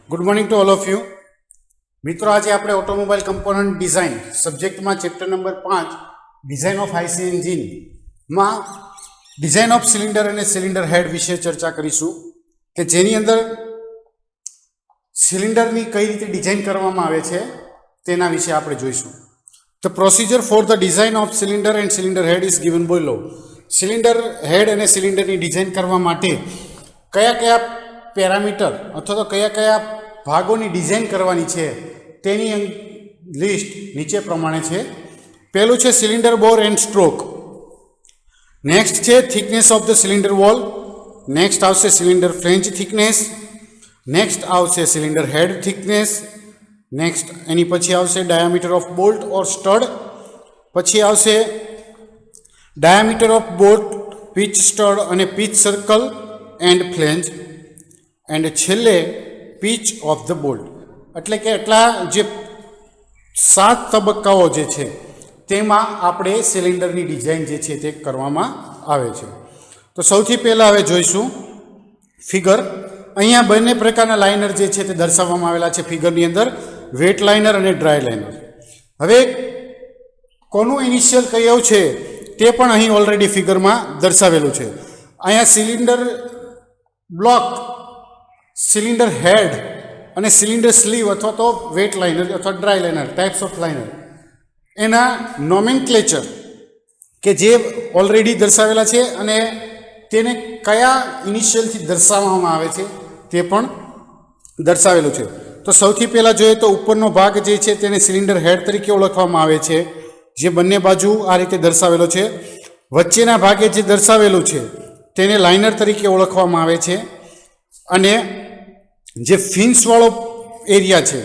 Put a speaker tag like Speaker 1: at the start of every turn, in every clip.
Speaker 1: Good morning to all of you મિત્રો. આજે આપણે ઓટોમોબાઈલ કમ્પોનન્ટ ડિઝાઇન સબ્જેક્ટમાં chapter number 5 design of IC એન્જિનમાં ડિઝાઇન ઓફ સિલિન્ડર અને સિલિન્ડર હેડ વિશે ચર્ચા કરીશું, કે જેની અંદર સિલિન્ડરની કઈ રીતે ડિઝાઇન કરવામાં આવે છે તેના વિશે આપણે જોઈશું. The procedure for the design of cylinder and cylinder head is given below. Cylinder head અને સિલિન્ડરની ડિઝાઇન કરવા માટે કયા કયા પેરામીટર અથવા તો કયા કયા ભાગોની ડિઝાઇન કરવાની છે તેની લિસ્ટ નીચે પ્રમાણે છે. પહેલું છે cylinder bore and stroke. Next છે thickness of the cylinder wall. Next આવશે સિલિન્ડર ફ્લેંજ થિકનેસ. નેક્સ્ટ આવશે સિલિન્ડર હેડ થિકનેસ. નેક્સ્ટ એની પછી આવશે diameter of bolt or stud. પછી આવશે diameter of bolt, pitch stud અને pitch circle and flange. And છેલ્લે પીચ ઓફ ધ બોલ્ટ. એટલે કે એટલા જે 7 તબક્કાઓ જે છે તેમાં આપણે સિલિન્ડરની ડિઝાઇન જે છે તે કરવામાં આવે છે. તો સૌથી પહેલાં હવે જોઈશું ફિગર. અહીંયા બંને પ્રકારના લાઇનર જે છે તે દર્શાવવામાં આવેલા છે ફિગરની અંદર, વેટ લાઇનર અને ડ્રાય લાઇનર. હવે કોનું ઇનિશિયલ કયું છે તે પણ અહીં ઓલરેડી ફિગરમાં દર્શાવેલું છે. અહીંયા સિલિન્ડર બ્લોક, સિલિન્ડર હેડ અને સિલિન્ડર સ્લીવ અથવા તો વેટ લાઇનર અથવા dry liner types of liner, એના નોમેનક્લેચર કે જે ઓલરેડી દર્શાવેલા છે અને તેને કયા ઇનિશિયલથી દર્શાવવામાં આવે છે તે પણ દર્શાવેલું છે. તો સૌથી પહેલાં જોઈએ તો ઉપરનો ભાગ જે છે તેને સિલિન્ડર હેડ તરીકે ઓળખવામાં આવે છે, જે બંને બાજુ આ રીતે દર્શાવેલો છે. વચ્ચેના ભાગે જે દર્શાવેલું છે તેને લાઇનર તરીકે ઓળખવામાં આવે છે, અને જે ફિન્સવાળો એરિયા છે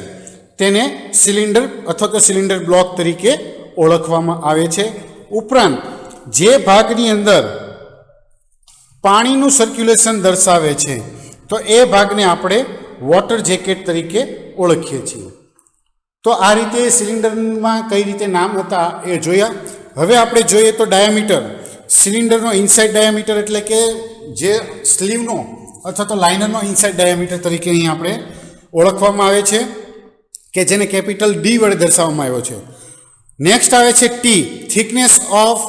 Speaker 1: તેને સિલિન્ડર અથવા તો સિલિન્ડર બ્લોક તરીકે ઓળખવામાં આવે છે. ઉપરાંત જે ભાગની અંદર પાણીનું સર્ક્યુલેશન દર્શાવે છે તો એ ભાગને આપણે વોટર જેકેટ તરીકે ઓળખીએ છીએ. તો આ રીતે સિલિન્ડરમાં કઈ રીતે નામ હતા એ જોયા. હવે આપણે જોઈએ તો ડાયામીટર. સિલિન્ડરનો ઇનસાઇડ ડાયામીટર એટલે કે જે સ્લીવનો અથવા તો લાઇનરનો ઇનસાઇડ ડાયામીટર તરીકે અહીં આપણે ઓળખવામાં આવે છે, કે જેને કેપિટલ ડી વડે દર્શાવવામાં આવ્યો છે. નેક્સ્ટ આવે છે T, thickness of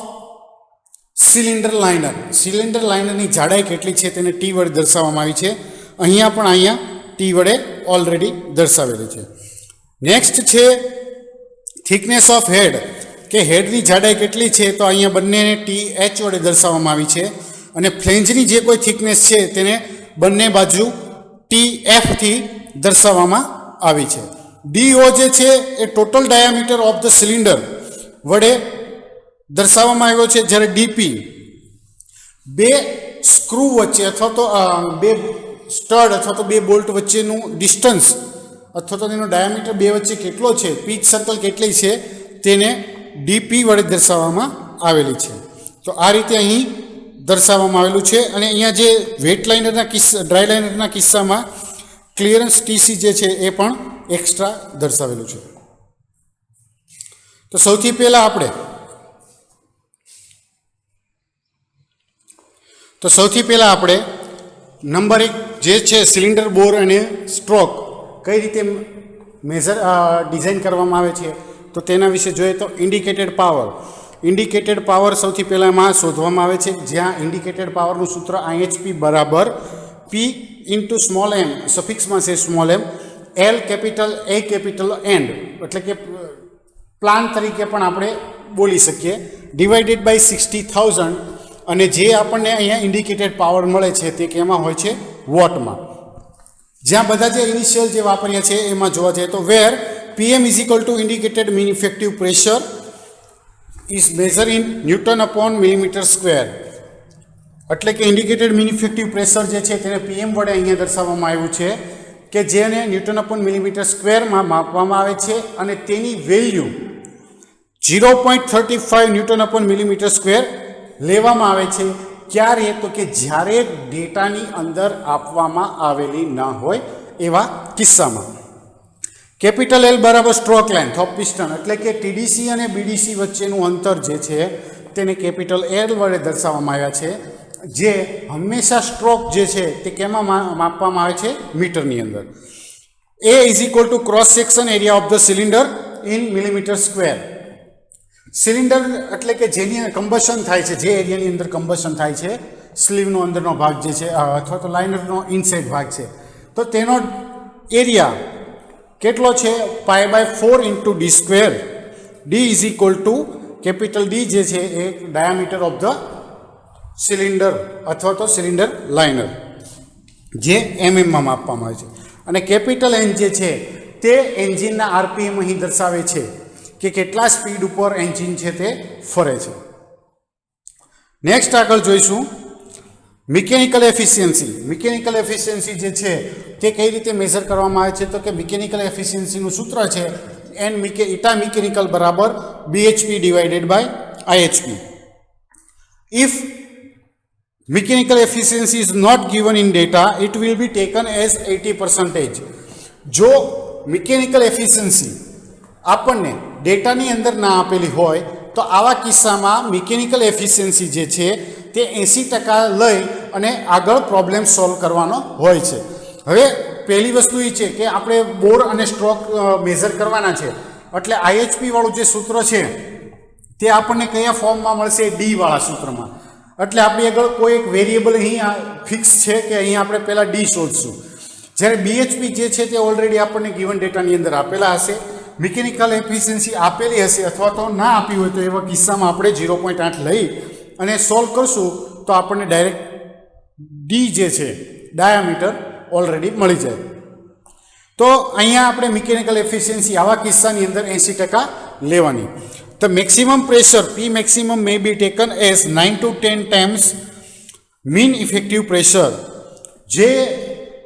Speaker 1: cylinder liner. Cylinder લાઇનરની જાડાઈ કેટલી છે તેને ટી વડે દર્શાવવામાં આવી છે. અહીંયા ટી વડે ઓલરેડી દર્શાવેલી છે. નેક્સ્ટ છે થિકનેસ ઓફ હેડ, કે હેડની જાડાઈ કેટલી છે તો અહીંયા બંનેને ટી એચ વડે દર્શાવવામાં આવી છે. અને ફ્લેંજની જે કોઈ થિકનેસ છે તેને બંને બાજુ ટી એફથી દર્શાવવામાં આવી છે. ડીઓ જે છે એ total diameter of the cylinder વડે દર્શાવવામાં આવ્યો છે, જ્યારે ડીપી બે સ્ક્રૂ વચ્ચે અથવા તો બે સ્ટડ અથવા તો બે બોલ્ટ વચ્ચેનું ડિસ્ટન્સ અથવા તો તેનો ડાયામીટર બે વચ્ચે કેટલો છે, પીચ સર્કલ કેટલી છે તેને ડીપી વડે દર્શાવવામાં આવેલી છે. તો આ રીતે અહીં દર્શાવવામાં આવેલું છે. અને અહીંયા જે વેટ લાઇનરના કિસ્સા, ડ્રાય લાઇનરના કિસ્સામાં ક્લિયરન્સ ટીસી જે છે એ પણ એક્સ્ટ્રા દર્શાવેલું છે. તો સૌથી પહેલાં આપણે નંબર 1 જે છે સિલિન્ડર બોર અને સ્ટ્રોક કઈ રીતે ડિઝાઇન કરવામાં આવે છે તો તેના વિશે જોઈએ તો ઇન્ડિકેટેડ પાવર. ઇન્ડિકેટેડ પાવર સૌથી પહેલાંમાં શોધવામાં આવે છે, જ્યાં ઇન્ડિકેટેડ પાવરનું સૂત્ર IHP બરાબર P ઇન્ટુ સ્મોલ m, સફિક્સમાં છે small m, L capital A capital and એટલે કે પ્લાન તરીકે પણ આપણે બોલી શકીએ, ડિવાઇડેડ બાય 60,000. અને જે આપણને અહીંયા ઇન્ડિકેટેડ પાવર મળે છે તે કેમાં હોય છે? વોટમાં. જ્યાં બધા જે ઇનિશિયલ જે વાપર્યા છે એમાં જોવા જઈએ તો વેર PM is equal two indicated mean effective pressure is measure in newton upon millimetre square. એટલે કે ઇન્ડિકેટેડ મીન ઇફેક્ટિવ પ્રેશર જે છે તેને PM વડે અહીંયા દર્શાવવામાં આવ્યું છે, કે જેને ન્યૂટન અપોન મિલીમીટર સ્ક્વેરમાં માપવામાં આવે છે, અને તેની value 0.35 newton upon millimetre square લેવામાં આવે છે. ક્યારે? તો કે જ્યારે ડેટાની અંદર આપવામાં આવેલી ન હોય એવા કિસ્સામાં. કેપિટલ L બરાબર સ્ટ્રોક લેન્થ ઓફ પિસ્ટન, એટલે કે TDC અને BDC વચ્ચેનું અંતર જે છે તેને કેપિટલ L વડે દર્શાવવામાં આવ્યા છે, જે હંમેશા સ્ટ્રોક જે છે તે કેમાં માપવામાં આવે છે? મીટરની અંદર. A is equal to cross section area of the cylinder in millimeter square. Cylinder એટલે કે જેની કમ્બશન થાય છે, જે એરિયાની અંદર કમ્બશન થાય છે, સ્લીવનો અંદરનો ભાગ જે છે અથવા તો લાઇનરનો ઇનસાઇડ ભાગ છે, તો તેનો એરિયા કેટલો છે? π/4 into D square. D is equal to capital D જે છે એ ડાયામીટર ઓફ ધ સિલિન્ડર અથવા તો સિલિન્ડર લાઇનર જે એમએમમાં માપવામાં આવે છે, અને કેપિટલ એન જે છે તે એન્જિનના આરપીએમ અહીં દર્શાવે છે કે કેટલા સ્પીડ ઉપર એન્જિન છે તે ફરે છે. નેક્સ્ટ આગળ જોઈશું મિકેનિકલ એફિશિયન્સી. મિકેનિકલ એફિશિયન્સી જે છે તે કઈ રીતે મેઝર કરવામાં આવે છે? તો કે મિકેનિકલ એફિશિયન્સીનું સૂત્ર છે ઇટા મિકેનિકલ બરાબર BHP divided by IHP. If mechanical efficiency is not given in data, it will be taken as 80%. જો મિકેનિકલ એફિશિયન્સી આપણને ડેટાની અંદર ના આપેલી હોય તો આવા કિસ્સામાં મિકેનિકલ એફિશિયન્સી જે છે તે 80% લઈ અને આગળ પ્રોબ્લેમ સોલ્વ કરવાનો હોય છે. હવે પહેલી વસ્તુ એ છે કે આપણે બોર અને સ્ટ્રોક મેઝર કરવાના છે, એટલે IHP વાળું જે સૂત્ર છે તે આપણને કયા ફોર્મમાં મળશે? ડી વાળા સૂત્રમાં. એટલે આપણી આગળ કોઈ એક વેરિયેબલ અહીં ફિક્સ છે કે અહીં આપણે પહેલાં ડી શોધશું, જ્યારે BHP જે છે તે ઓલરેડી આપણને ગિવન ડેટાની અંદર આપેલા હશે. મિકેનિકલ એફિશિયન્સી આપેલી હશે અથવા તો ના આપી હોય તો એવા કિસ્સામાં આપણે 0.8 લઈ અને સોલ્વ કરશું તો આપણને ડાયરેક્ટ ડી જે છે ડાયામીટર ઓલરેડી મળી જાય. તો અહીંયા આપણે મિકેનિકલ એફિશિયન્સી આવા કિસ્સાની અંદર 80% લેવાની. The maximum pressure P maximum may be taken as 9 to 10 times mean effective pressure. જે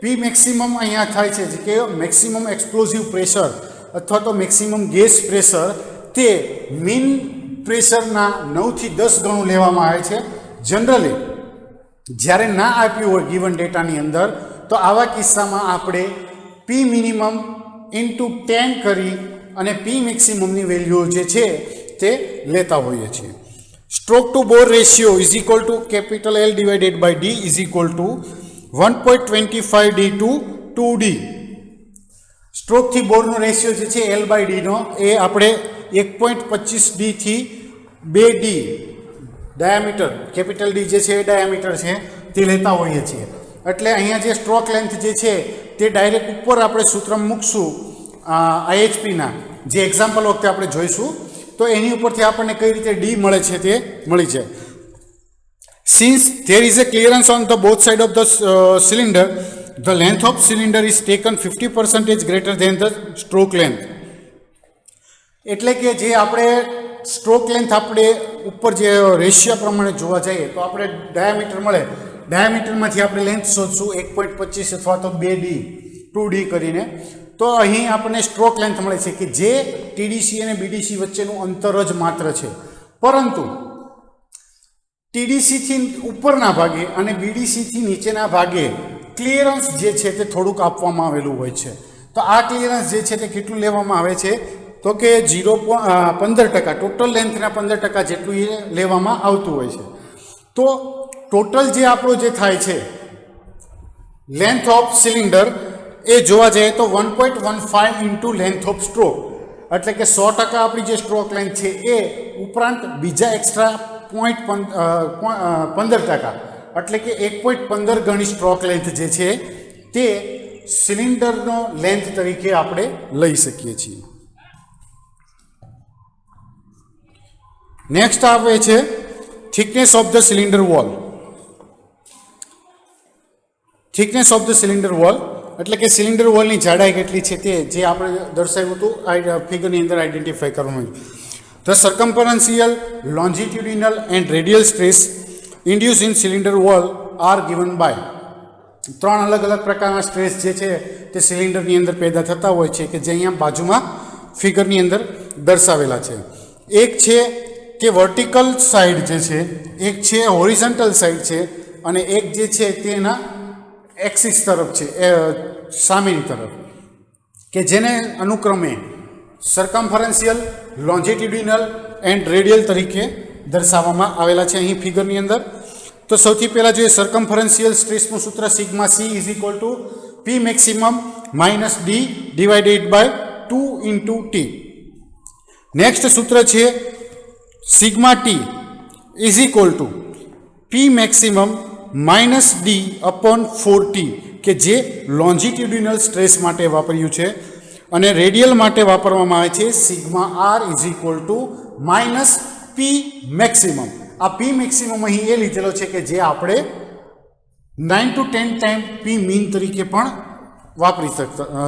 Speaker 1: P maximum અહીંયા થાય છે કે મેક્સિમમ એક્સપ્લોઝિવ પ્રેશર અથવા તો મેક્સિમમ ગેસ પ્રેશર તે મીન પ્રેશરના 9 થી 10 ગણું લેવામાં આવે છે. જનરલી જ્યારે ના આપ્યું હોય ગિવન ડેટાની અંદર તો આવા કિસ્સામાં આપણે P મિનિમમ ઇન્ટુ 10 કરી અને P મેક્સિમમની વેલ્યુ જે છે તે લેતા હોઈએ છીએ. Stroke to bore ratio is equal to capital L divided by D is equal to 1.25 D to 2D. સ્ટ્રોકથી બોરનો રેશિયો જે છે L/D નો એ આપણે 1.25 ડી થી 2D ડાયામીટર, કેપિટલ ડી જે છે એ ડાયામીટર છે તે લેતા હોઈએ છીએ. એટલે અહીંયા જે સ્ટ્રોક લેન્થ જે છે તે ડાયરેક્ટ ઉપર આપણે સૂત્ર મૂકશું IHPના, જે એક્ઝામ્પલ વખતે આપણે જોઈશું, તો એની ઉપરથી આપણને કઈ રીતે ડી મળે છે તે મળી જાય. Since there is a clearance on the both side of the cylinder, the length of cylinder is taken 50% greater than the stroke length. એટલે કે જે આપણે સ્ટ્રોક લેન્થ આપણે ઉપર જે રેશિયો પ્રમાણે જોવા જઈએ તો આપણે ડાયામીટર મળે, ડાયામીટરમાંથી આપણે લેન્થ શોધશું 1.25 અથવા તો 2D કરીને, તો અહીં આપણને સ્ટ્રોક લેન્થ મળે છે કે જે TDC અને BDC વચ્ચેનું અંતર જ માત્ર છે. પરંતુ TDC થી ઉપરના ભાગે અને BDC થી નીચેના ભાગે ક્લિયરન્સ જે છે તે થોડુંક આપવામાં આવેલું હોય છે. તો આ ક્લિયરન્સ જે છે તે કેટલું લેવામાં આવે છે? તો કે 15%, ટોટલ લેન્થના 15% જેટલું એ લેવામાં આવતું હોય છે. તો ટોટલ જે આપણો જે થાય છે લેન્થ ઓફ સિલિન્ડર એ જોવા જઈએ તો 1.15 ઇન્ટુ લેન્થ ઓફ સ્ટ્રોક, એટલે કે 100% આપણી જે સ્ટ્રોક લેન્થ છે એ ઉપરાંત બીજા એક્સ્ટ્રા 0.15%, એટલે કે 1.15 ગણી સ્ટ્રોક લેન્થ જે છે તે સિલિન્ડરનો લેન્થ તરીકે આપણે લઈ શકીએ છીએ. નેક્સ્ટ આવે છે thickness of the cylinder wall. Thickness of the cylinder wall એટલે કે સિલિન્ડર વોલની જાડાઈ કેટલી છે તે જે આપણે દર્શાવ્યું હતું ફિગરની અંદર આઈડેન્ટિફાઈ કરવાનું. The circumferential, longitudinal and radial stress induce in cylinder wall are given by. 3 અલગ અલગ પ્રકારના સ્ટ્રેસ જે છે તે સિલિન્ડરની અંદર પેદા થતા હોય છે કે જે અહીંયા બાજુમાં ફિગરની અંદર દર્શાવેલા છે. એક છે કે વર્ટિકલ સાઈડ જે છે, એક છે હોરિઝોન્ટલ સાઈડ છે, અને એક જે છે તેના એક્સિસ તરફ છે, સામેની તરફ, કે જેને અનુક્રમે સર્કમ્ફરન્શિયલ, લોન્જિટ્યુડિનલ એન્ડ રેડિયલ તરીકે દર્શાવવામાં આવેલા છે અહીં ફિગરની અંદર. તો સૌથી પહેલાં જોઈએ સર્કમ્ફરન્શિયલ સ્ટ્રેસનું સૂત્ર sigma C is equal to P maximum minus d divided by 2 into t. Next સૂત્ર છે sigma t is equal to p maximum minus d upon 4t, કે જે લોન્જિટ્યુડિનલ સ્ટ્રેસ માટે વાપર્યું છે. અને રેડિયલ માટે વાપરવામાં આવે છે sigma R is equal to minus P maximum. આ પી મેક્સિમમ અહીં એ લીધેલો છે કે જે આપણે 9 to 10 ટાઈમ પી મીન તરીકે પણ વાપરી શકતા,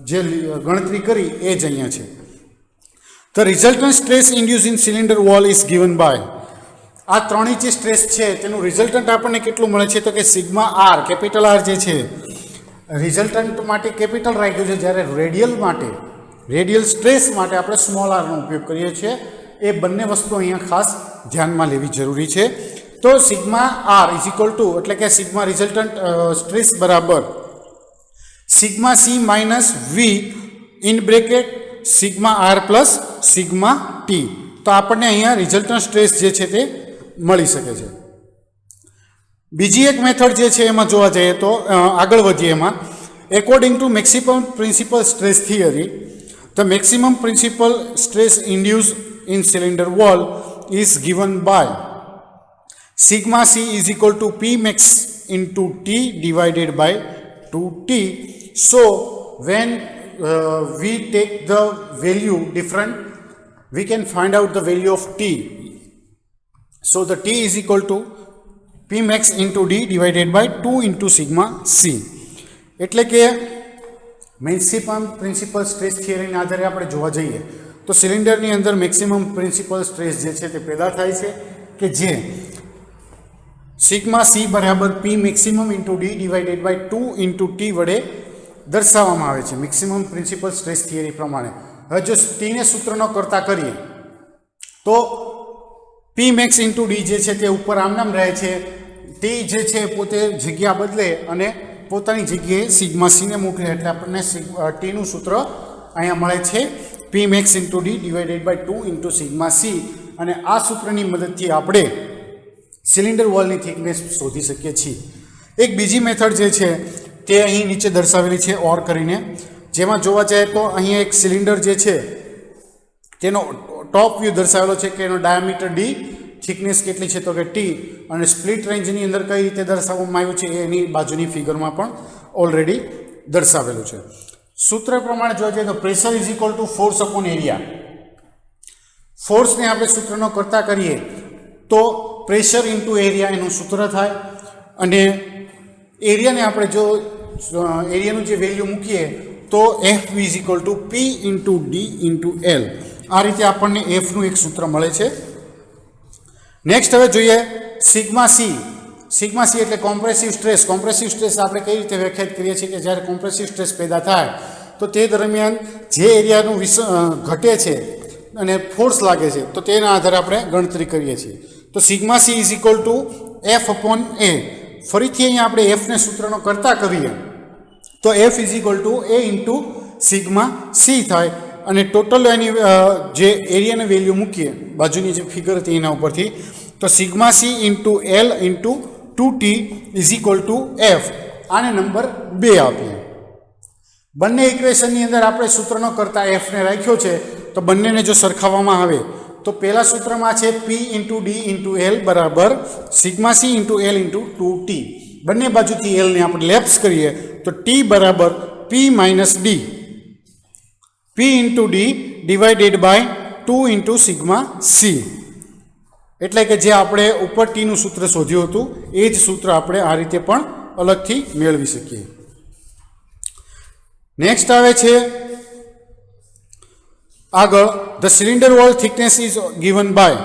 Speaker 1: જે ગણતરી કરી એ જ અહીંયા છે. The resultant stress induce in cylinder wall is given by. આ ત્રણેય જે સ્ટ્રેસ છે તેનું રિઝલ્ટન્ટ આપણને કેટલું મળે છે તો કે સિગ્મા આર, કેપિટલ આર જે છે રિઝલ્ટન્ટ માટે કેપિટલ રાખ્યું છે, જ્યારે રેડિયલ સ્ટ્રેસ માટે આપણે સ્મોલ આરનો ઉપયોગ કરીએ છીએ. એ બંને વસ્તુ અહીંયા ખાસ ધ્યાનમાં લેવી જરૂરી છે. તો sigma R is equal to એટલે કે સિગ્મા રિઝલ્ટન્ટ સ્ટ્રેસ બરાબર sigma C minus V in bracket sigma R plus sigma T. તો આપણને અહીંયા રિઝલ્ટન્ટ સ્ટ્રેસ જે છે તે મળી શકે છે. બીજી એક મેથડ જે છે એમાં જોવા જઈએ તો આગળ વધીએ એમાં, according to maximum principal stress theory, the maximum principal stress induce in cylinder wall is given by sigma C is equal to P max into T divided by 2t. So when we take the value different, we can find out the value of t. So the t is equal to p max into d divided by 2 into sigma c. એટલે કે maximum principal stress થિયરીના આધારે આપણે જોવા જઈએ તો સિલિન્ડરની અંદર maximum principal stress જે છે તે પેદા થાય છે, કે જે સિગ્મા સી બરાબર P maximum into D divided by 2 into T વડે દર્શાવવામાં આવે છે મેક્સિમમ પ્રિન્સિપલ સ્ટ્રેસ થિયરી પ્રમાણે. હવે જો ટીને સૂત્રનો કરતા કરીએ તો પી મેક્સ ઇન્ટુ ડી જે છે તે ઉપર આમનામ રહે છે. ટી જે છે પોતે જગ્યા બદલે અને પોતાની જગ્યાએ સિગ્મા સીને મૂકે, એટલે આપણને ટીનું સૂત્ર અહીંયા મળે છે P max into D divided by 2 into sigma C. અને આ સૂત્રની મદદથી આપણે સિલિન્ડર વોલની થિકનેસ શોધી શકીએ છીએ. એક બીજી મેથડ જે છે તે અહીં નીચે દર્શાવેલી છે ઓર કરીને, જેમાં જોવા જાય તો અહીંયા એક સિલિન્ડર જે છે તેનો ટોપ વ્યૂ દર્શાવેલો છે કે એનો ડાયામીટર ડી, થિકનેસ કેટલી છે તો કે ટી, અને સ્પ્લિટ રેન્જની અંદર કઈ રીતે દર્શાવવામાં આવ્યું છે એ એની બાજુની ફિગરમાં પણ ઓલરેડી દર્શાવેલું છે. સૂત્ર પ્રમાણે જોવા જઈએ તો pressure is equal to force upon area. ફોર્સને આપણે સૂત્રનો કરતા કરીએ તો પ્રેશર ઇન્ટુ એરિયા એનું સૂત્ર થાય, અને એરિયાને આપણે જો એરિયાનું જે વેલ્યુ મૂકીએ તો F is equal to P into D into L. આ રીતે આપણને એફનું એક સૂત્ર મળે છે. નેક્સ્ટ હવે જોઈએ સિગ્મા સી. સિગ્મા સી એટલે કોમ્પ્રેસિવ સ્ટ્રેસ. કોમ્પ્રેસિવ સ્ટ્રેસ આપણે કઈ રીતે વ્યાખ્યાયિત કરીએ છીએ કે જ્યારે કોમ્પ્રેસિવ સ્ટ્રેસ પેદા થાય તો તે દરમિયાન જે એરિયાનું ઘટે છે અને ફોર્સ લાગે છે તો તેના આધારે આપણે ગણતરી કરીએ છીએ. તો sigma C is equal to F upon A. ફરીથી અહીંયા આપણે એફને સૂત્રનો કરતા કરીએ તો F is equal to A into sigma C થાય, અને ટોટલ એની જે એરિયાની વેલ્યુ મૂકીએ બાજુની જે ફિગર હતી એના ઉપરથી તો sigma C into L into 2t is equal to F. આને નંબર 2 આપીએ. બંને ઇક્વેશનની અંદર આપણે સૂત્રનો કરતા એફને રાખ્યો છે, તો બંનેને જો સરખાવવામાં આવે તો પહેલા સૂત્રમાં છે P into D into L બરાબર sigma C into L into 2t. બંને બાજુથી એલને આપણે લેપ્સ કરીએ તો ટી બરાબર P minus D, P into D divided by 2 into sigma C. એટલે કે જે આપણે ઉપર ટીનું સૂત્ર શોધ્યું હતું એ જ સૂત્ર આપણે આ રીતે પણ અલગથી મેળવી શકીએ. નેક્સ્ટ આવે છે આગળ, the cylinder wall thickness is given by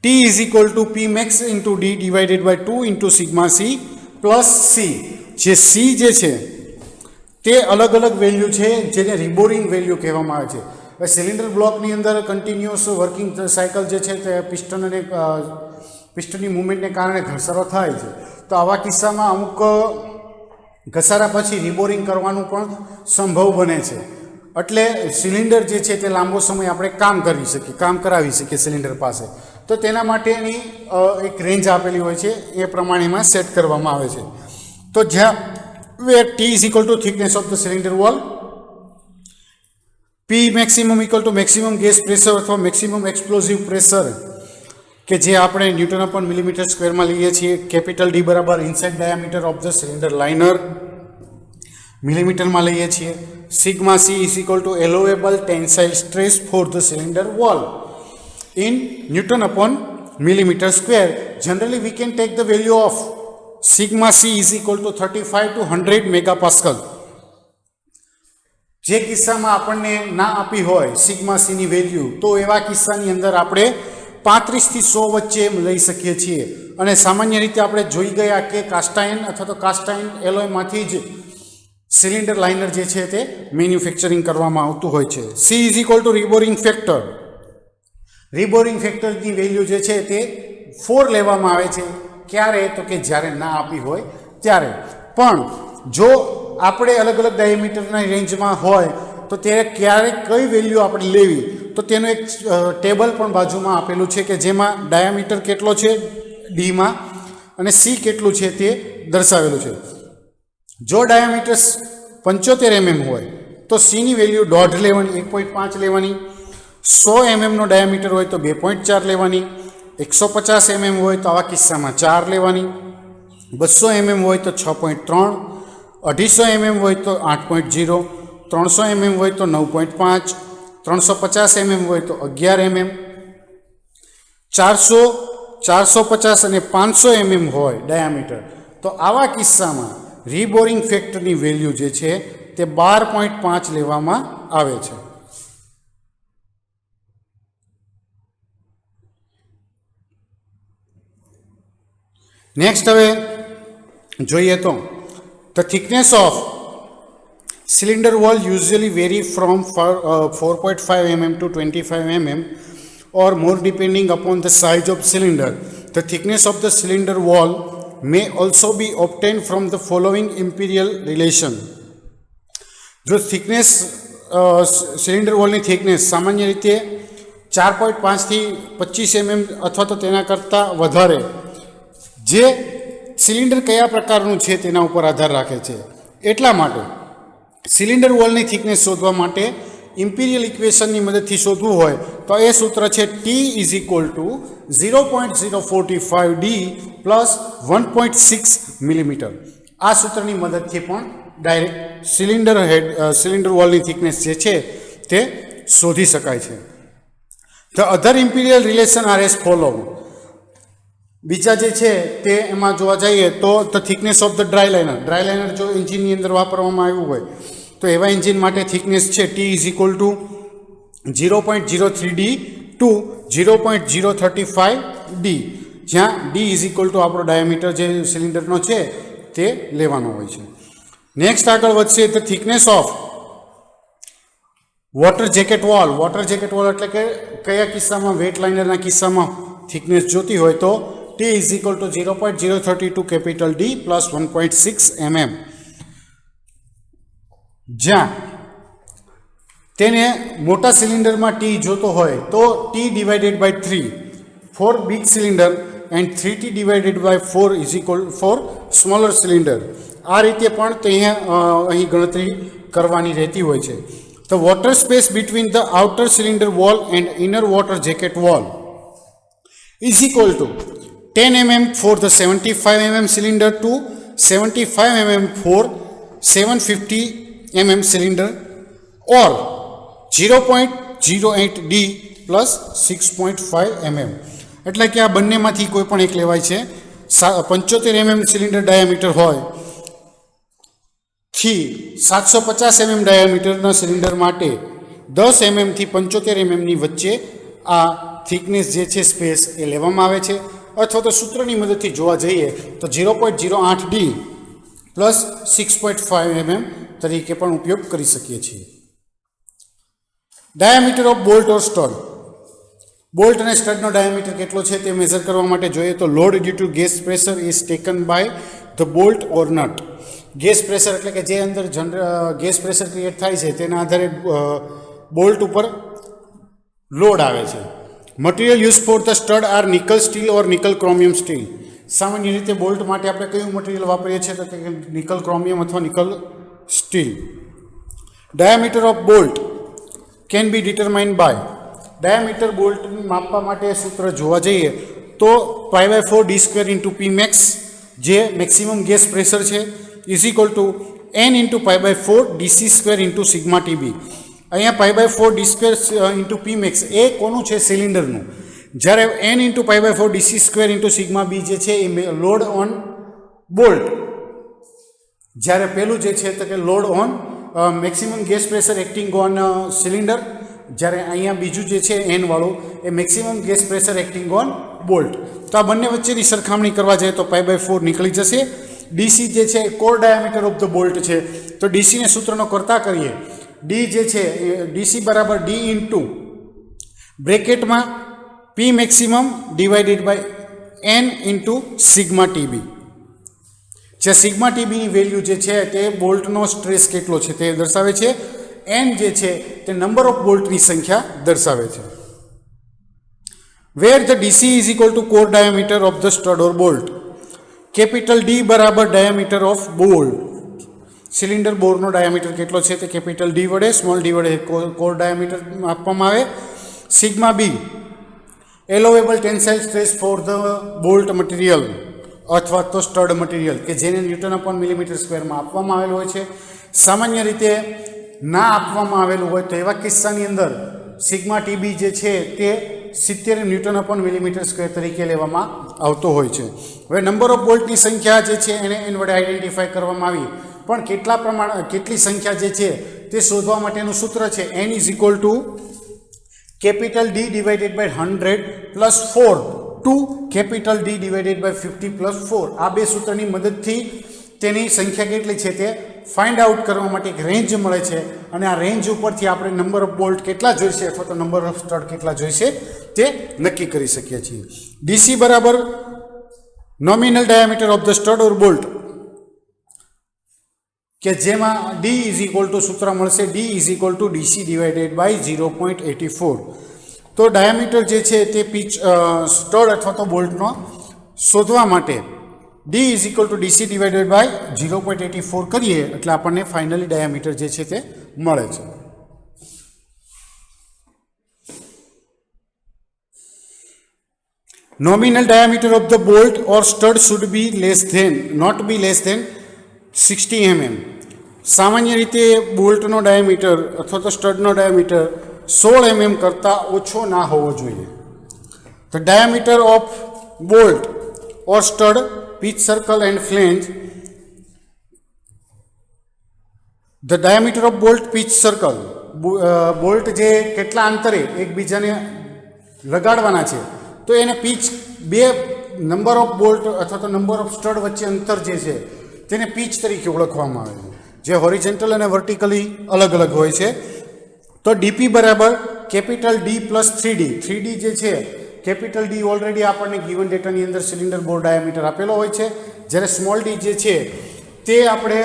Speaker 1: T is equal to P max into D divided by 2 into sigma C plus C. જે સી જે છે તે અલગ અલગ વેલ્યુ છે જેને રિબોરિંગ વેલ્યુ કહેવામાં આવે છે. હવે સિલિન્ડર બ્લોકની અંદર કન્ટિન્યુઅસ વર્કિંગ સાયકલ જે છે તે પિસ્ટનની મુવમેન્ટને કારણે ઘસારો થાય છે. તો આવા કિસ્સામાં અમુક ઘસારા પછી રિબોરિંગ કરવાનું પણ સંભવ બને છે. એટલે સિલિન્ડર જે છે તે લાંબો સમય આપણે કામ કરાવી શકીએ સિલિન્ડર પાસે. તો તેના માટેની એક રેન્જ આપેલી હોય છે, એ પ્રમાણેમાં સેટ કરવામાં આવે છે. તો જ્યાં where T is equal to thickness of the cylinder wall, P maximum equal to maximum gas pressure अथवा maximum explosive pressure કે જે આપણે ન્યૂટન અપોન મિલીમીટર સ્ક્વેરમાં લઈએ છીએ. કેપિટલ ડી બરાબર inside diameter of the cylinder liner મિલીમીટરમાં લઈએ છીએ. Sigma C is equal to allowable tensile stress for the cylinder wall in newton upon millimeter square. Generally we can take the value of sigma c is equal to 35 to 100 megapascal. જે કિસ્સામાં આપણને ના આપી હોય sigma C ની value, તો એવા કિસ્સાની અંદર આપણે 35 થી 100 વચ્ચે લઈ શકીએ છીએ. અને સામાન્ય રીતે આપણે જોઈ ગયા કે કાસ્ટાયન અથવા તો કાસ્ટાયન એલોયમાંથી જ સિલિન્ડર લાઇનર જે છે તે મેન્યુફેક્ચરિંગ કરવામાં આવતું હોય છે. C is equal to reboring factor. Reboring ફેક્ટરની વેલ્યુ જે છે તે 4 લેવામાં આવે છે. ક્યારે? તો કે જ્યારે ના આપી હોય ત્યારે. પણ જો આપણે અલગ અલગ ડાયામીટરના રેન્જમાં હોય તો ત્યારે ક્યારે કઈ વેલ્યુ આપણે લેવી, તો તેનું એક ટેબલ પણ બાજુમાં આપેલું છે કે જેમાં ડાયામીટર કેટલો છે ડીમાં અને સી કેટલું છે તે દર્શાવેલું છે. જો ડાયામીટર 75 mm હોય તો સીની વેલ્યુ 1.5 લેવાની, 1.5 લેવાની. 100 mm નો ડાયામીટર હોય તો 2.4 લેવાની. 150 mm હોય તો આવા કિસ્સામાં 4 લેવાની. 200 mm હોય તો 6.3, 250 mm હોય તો 8.0, 300 mm હોય તો 9.5, 350 mm હોય તો 11 mm, 400, 450 અને 500 mm હોય ડાયામીટર, તો આવા કિસ્સામાં રીબોરિંગ ફેક્ટરની વેલ્યુ જે છે તે 12.5 લેવામાં આવે છે. નેક્સ્ટ હવે જોઈએ તો the thickness of cylinder wall usually very from 4.5 mm to 25 mm or more depending upon the size of cylinder. The thickness of the cylinder wall may also be obtained from the following imperial relation. જો thickness cylinder વોલની thickness સામાન્ય રીતે 4.5 થી 25 mm અથવા તો તેના કરતાં વધારે, જે સિલિન્ડર કયા પ્રકારનું છે તેના ઉપર આધાર રાખે છે. એટલા માટે સિલિન્ડર વોલની થિકનેસ શોધવા માટે ઇમ્પિરિયલ ઇક્વેશનની મદદથી શોધવું હોય તો એ સૂત્ર છે T is equal two 0.045 D plus 1.6 millimetre. આ સૂત્રની મદદથી પણ ડાયરેક્ટ સિલિન્ડર વોલની થિકનેસ જે છે તે શોધી શકાય છે. The other empirical relation are as follow. બીજા જે છે તે એમાં જોવા જઈએ તો the thickness of the dry liner જો એન્જિનની અંદર વાપરવામાં આવ્યું હોય તો એવા એન્જિન માટે થિકનેસ છે T is equal to 0.03 D to 0.035 D, જ્યાં ડી ઇઝ ઇક્વલ ટુ આપણો ડાયામીટર જે સિલિન્ડરનો છે તે લેવાનો હોય છે. નેક્સ્ટ આગળ વધશે the thickness of water jacket wall. Water jacket wall એટલે કે કયા કિસ્સામાં વેટ લાઇનરના કિસ્સામાં થિકનેસ જોતી હોય તો T is equal to 0.032 capital D plus 1.6 mm. જ્યાં તેને મોટા સિલિન્ડરમાં T જોતો હોય તો T divided by 3 for big cylinder and 3T divided by 4 is equal for smaller cylinder. આ રીતે પણ તે અહીં ગણતરી કરવાની રહેતી હોય છે. The water space between the outer cylinder wall and inner water jacket wall is equal to 10 mm for the 75 mm cylinder to 75 mm for 750 mm cylinder or 0.08 D plus 6.5 mm. એટલે કે આ બંનેમાંથી કોઈ પણ એક લેવાય છે. 75 mm સિલિન્ડર ડાયામીટર હોય થી 750 mm ડાયામીટરના સિલિન્ડર માટે 10 mm થી 75 mm ની વચ્ચે આ થિકનેસ જે છે સ્પેસ એ લેવામાં આવે છે. અથવા તો સૂત્રની મદદથી જોવા જઈએ તો 0.08 ડી પ્લસ 6.5 mm તરીકે પણ ઉપયોગ કરી શકીએ છીએ. Diameter of bolt or stud. Bolt અને સ્ટડનો ડાયામીટર કેટલો છે તે મેઝર કરવા માટે જોઈએ તો load due to gas pressure is taken by the bolt or nut. Gas pressure એટલે કે જે અંદર ગેસ પ્રેશર ક્રિએટ થાય છે તેના આધારે બોલ્ટ ઉપર લોડ આવે છે. Material use for the stud are nickel steel or nickel chromium steel. સામાન્ય રીતે બોલ્ટ માટે આપણે કયું મટીરિયલ વાપરીએ છીએ તો કે નિકલ ક્રોમિયમ અથવા nickel steel. Diameter of bolt can be determined by, diameter bolt માપવા માટે સૂત્ર જોવા જઈએ તો π/4 d² ઇન્ટુ પી મેક્સ જે મેક્સિમમ ગેસ પ્રેશર છે is equal to n into π/4 dc² into sigma TB. અહીંયા π/4 d² ઇન્ટુ પી મેક્સ એ કોનું છે? સિલિન્ડરનું. જ્યારે n into π/4 dc² into sigma B જે છે એ લોડ ઓન બોલ્ટ, જ્યારે પેલું જે છે તો કે load on maximum gas pressure acting on cylinder, જ્યારે અહીંયા બીજું જે છે n વાળું એ maximum gas pressure acting on bolt. તો આ બંને વચ્ચેની સરખામણી કરવા જાય તો π/4 નીકળી જશે. ડીસી જે છે એ core diameter of the bolt છે, તો ડીસીને સૂત્રનો કરતા કરીએ. ડી જે છે ડીસી બરાબર ડી ઇન્ટુ બ્રેકેટમાં P maximum divided by n into sigma TB. જે સિગ્મા ટીબીની વેલ્યુ જે છે તે બોલ્ટનો સ્ટ્રેસ કેટલો છે તે દર્શાવે છે. n જે છે તે નંબર ઓફ બોલ્ટની સંખ્યા દર્શાવે છે. Where the DC is equal to core diameter of the stud or bolt. Capital D બરાબર ડાયામીટર ઓફ બોલ્ટ. સિલિન્ડર બોરનો ડાયામીટર કેટલો છે તે કેપિટલ ડી વડે સ્મોલ ડી વડે કોર ડાયામીટર આપવામાં આવે. Sigma B allowable tensile stress for the bolt material અથવા તો સ્ટડ મટીરિયલ કે જેને ન્યૂટન અપોન મિલીમીટર સ્ક્વેરમાં આપવામાં આવેલું હોય છે. સામાન્ય રીતે ના આપવામાં આવેલું હોય તો એવા કિસ્સાની અંદર સિગ્મા ટીબી જે છે તે 70 ન્યૂટન અપોન મિલીમીટર સ્ક્વેર તરીકે લેવામાં આવતો હોય છે. હવે નંબર ઓફ બોલ્ટની સંખ્યા જે છે એને n વડે આઈડેન્ટિફાઈ કરવામાં આવી, પણ કેટલી સંખ્યા જે છે તે શોધવા માટેનું સૂત્ર છે n is equal to capital D divided by 100 plus 4 to capital D divided by 50 plus 4. આ બે સૂત્રની મદદથી તેની સંખ્યા કેટલી છે તે ફાઇન્ડ આઉટ કરવા માટે એક રેન્જ મળે છે, અને આ રેન્જ ઉપરથી આપણે નંબર ઓફ બોલ્ટ કેટલા જોઈશે અથવા તો નંબર ઓફ સ્ટડ કેટલા જોઈશે તે નક્કી કરી શકીએ છીએ. ડીસી બરાબર nominal diameter of the stud or bolt, કે જેમાં ડી ઇઝ ઇક્વલ ટુ સૂત્ર મળશે D is equal to DC divided by 0.84. તો ડાયામીટર જે છે તે પીચ સ્ટડ અથવા તો બોલ્ટનો શોધવા માટે D is equal to DC divided by 0.84 કરીએ એટલે આપણને ફાઇનલી ડાયામીટર જે છે તે મળે છે. Nominal diameter of the bolt or stud should be not be less than 60 mm. સામાન્ય રીતે બોલ્ટનો ડાયામીટર અથવા તો સ્ટડનો ડાયામીટર 16 mm કરતાં ઓછો ના હોવો જોઈએ. The diameter of bolt or stud pitch circle and flange, the diameter of bolt pitch circle, bolt જે કેટલા અંતરે એકબીજાને લગાડવાના છે તો એને પીચ બે નંબર ઓફ બોલ્ટ અથવા તો નંબર ઓફ સ્ટડ વચ્ચે અંતર જે છે તેને પીચ તરીકે ઓળખવામાં આવે છે, જે હોરિઝોન્ટલ અને વર્ટિકલી અલગ અલગ હોય છે. તો ડીપી બરાબર કેપિટલ ડી પ્લસ 3D જે છે કેપિટલ ડી ઓલરેડી આપણને ગિવન ડેટાની અંદર સિલિન્ડર બોર ડાયામીટર આપેલો હોય છે, જ્યારે સ્મોલ ડી જે છે તે આપણે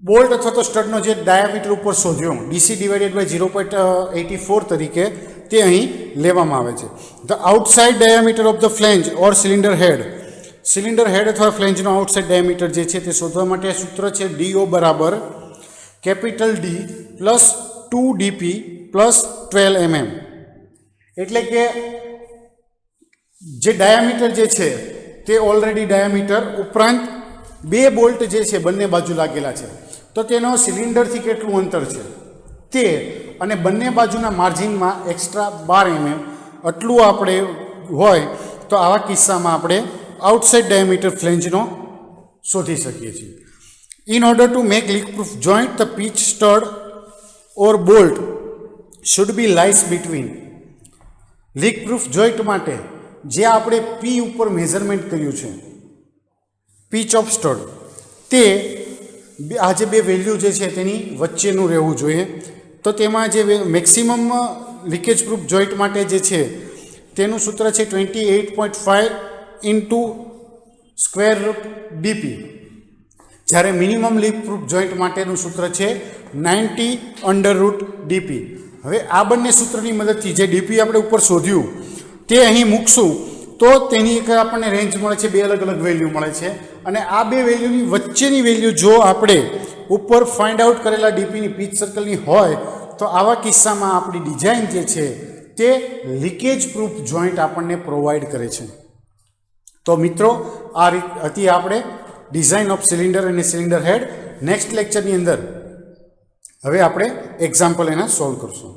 Speaker 1: બોલ્ટ અથવા તો સ્ટડનો જે ડાયામીટર ઉપર શોધ્યો ડીસી ડિવાઇડેડ બાય 0.84 તરીકે તે અહીં લેવામાં આવે છે. The outside diameter of the flange or cylinder head અથવા ફ્લેન્જનો આઉટસાઇડ ડાયામીટર જે છે તે શોધવા માટે સૂત્ર છે ડીઓ બરાબર capital D plus 2DP plus 12 mm. એટલે કે જે ડાયામીટર જે છે તે ઓલરેડી ડાયામીટર ઉપરાંત બે બોલ્ટ જે છે બંને બાજુ લાગેલા છે તો તેનો સિલિન્ડરથી કેટલું અંતર છે તે અને બંને બાજુના માર્જિનમાં એક્સ્ટ્રા 12 mm આટલું આપણે હોય તો આવા કિસ્સામાં આપણે આઉટસાઇડ ડાયામીટર ફ્લેન્જનો શોધી શકીએ છીએ. In order to make leak proof joint the pitch stud or bolt should be lies between. Leak proof joint માટે જે આપણે પી ઉપર મેઝરમેન્ટ કર્યું છે પીચ ઓફ સ્ટડ તે આ જે બે વેલ્યુ જે છે તેની વચ્ચેનું રહેવું જોઈએ. તો તેમાં જે મેક્સિમમ લીકેજ પ્રૂફ જોઈન્ટ માટે જે છે તેનું સૂત્ર છે 28.5 ઇન્ટુ સ્ક્વેર રૂટ ડીપી, જ્યારે મિનિમમ લીક પ્રૂફ જોઈન્ટ માટેનું સૂત્ર છે 90 અંડર રૂટ ડીપી. હવે આ બંને સૂત્રની મદદથી જે ડીપી આપણે ઉપર શોધ્યું તે અહીં મૂકશું તો તેની એક આપણને રેન્જ મળે છે, બે અલગ અલગ વેલ્યુ મળે છે અને આ બે વેલ્યુની વચ્ચેની વેલ્યુ જો આપણે ઉપર ફાઇન્ડ આઉટ કરેલા ડીપીની પીચ સર્કલની હોય તો આવા કિસ્સામાં આપણી ડિઝાઇન જે છે તે લીકેજ પ્રૂફ જોઈન્ટ આપણને પ્રોવાઈડ કરે છે. તો મિત્રો આ રીત હતી આપણે ડિઝાઇન ઓફ સિલિન્ડર અને સિલિન્ડર હેડ. નેક્સ્ટ લેક્ચરની અંદર હવે આપણે એક્ઝામ્પલ એના સોલ્વ કરશું.